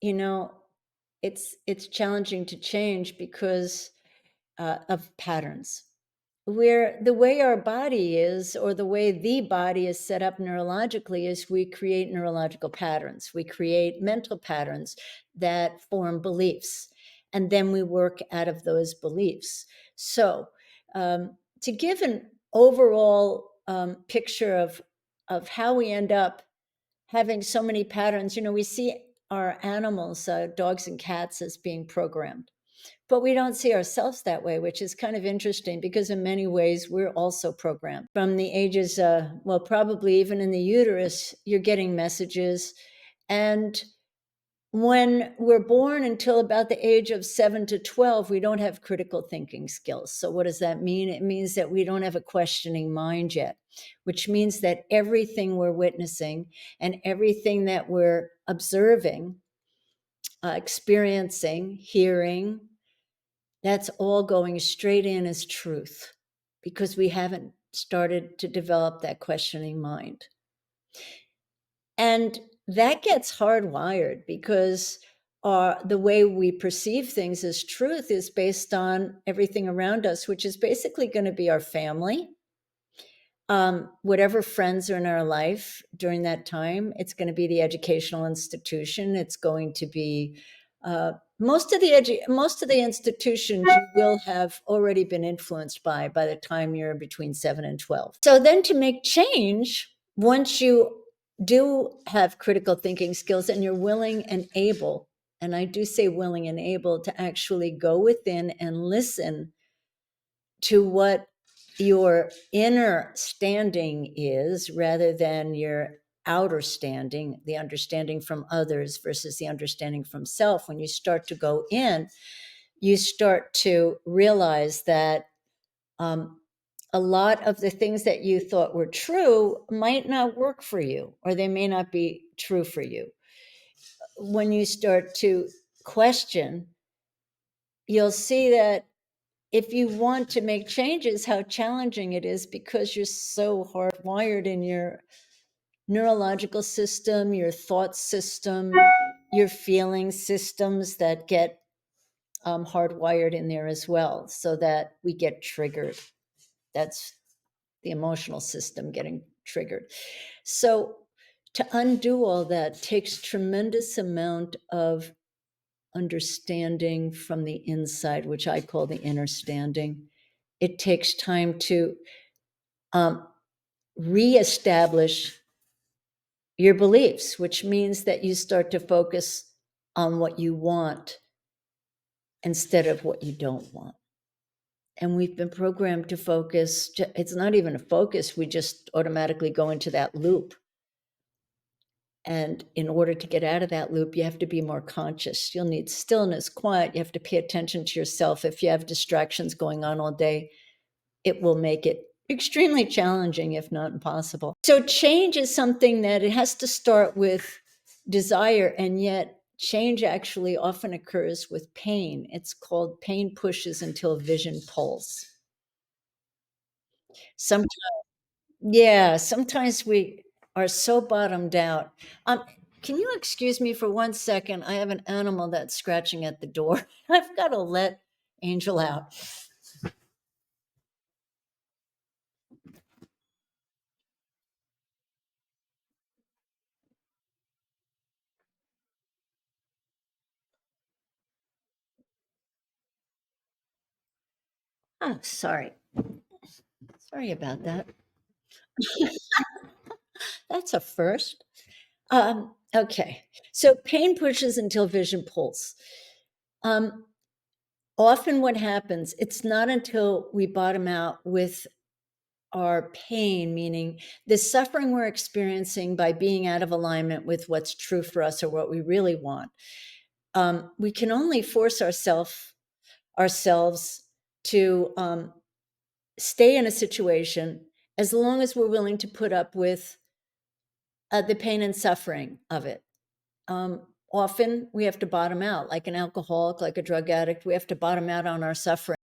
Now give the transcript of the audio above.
you know, it's challenging to change because of patterns. Where the way our body is, or the way the body is set up neurologically, is we create neurological patterns. We create mental patterns that form beliefs, and then we work out of those beliefs. So, to give an overall picture of how we end up having so many patterns, we see our animals, dogs and cats, as being programmed. But we don't see ourselves that way, which is kind of interesting because in many ways we're also programmed. From the ages, well, probably even in the uterus, you're getting messages. And when we're born until about the age of 7 to 12, we don't have critical thinking skills. So what does that mean? It means that we don't have a questioning mind yet, which means that everything we're witnessing and everything that we're observing, experiencing, hearing, that's all going straight in as truth because we haven't started to develop that questioning mind. And that gets hardwired because the way we perceive things as truth is based on everything around us, which is basically going to be our family, whatever friends are in our life during that time. It's going to be the educational institution. It's going to be most of the institutions you will have already been influenced by the time you're between 7 and 12. So then to make change, once you do have critical thinking skills and you're willing and able, and I do say willing and able, to actually go within and listen to what your inner standing is rather than your outer standing, the understanding from others versus the understanding from self. When you start to go in, you start to realize that a lot of the things that you thought were true might not work for you, or they may not be true for you. When you start to question, you'll see that if you want to make changes, how challenging it is because you're so hardwired in your neurological system, your thought system, your feeling systems that get hardwired in there as well, so that we get triggered. That's the emotional system getting triggered. So to undo all that takes tremendous amount of understanding from the inside, which I call the inner standing. It takes time to reestablish your beliefs, which means that you start to focus on what you want instead of what you don't want. And we've been programmed to focus. It's not even a focus. We just automatically go into that loop. And in order to get out of that loop, you have to be more conscious. You'll need stillness, quiet. You have to pay attention to yourself. If you have distractions going on all day, it will make it extremely challenging, if not impossible. So change is something that it has to start with desire, and yet change actually often occurs with pain. It's called pain pushes until vision pulls. Sometimes, yeah, sometimes we are so bottomed out. Can you excuse me for 1 second? I have an animal that's scratching at the door. I've got to let Angel out. Oh, sorry. Sorry about that. That's a first. Okay, so pain pushes until vision pulls. Often what happens, it's not until we bottom out with our pain, meaning the suffering we're experiencing by being out of alignment with what's true for us or what we really want. We can only force ourselves to stay in a situation as long as we're willing to put up with the pain and suffering of it. Often we have to bottom out, like an alcoholic, like a drug addict. We have to bottom out on our suffering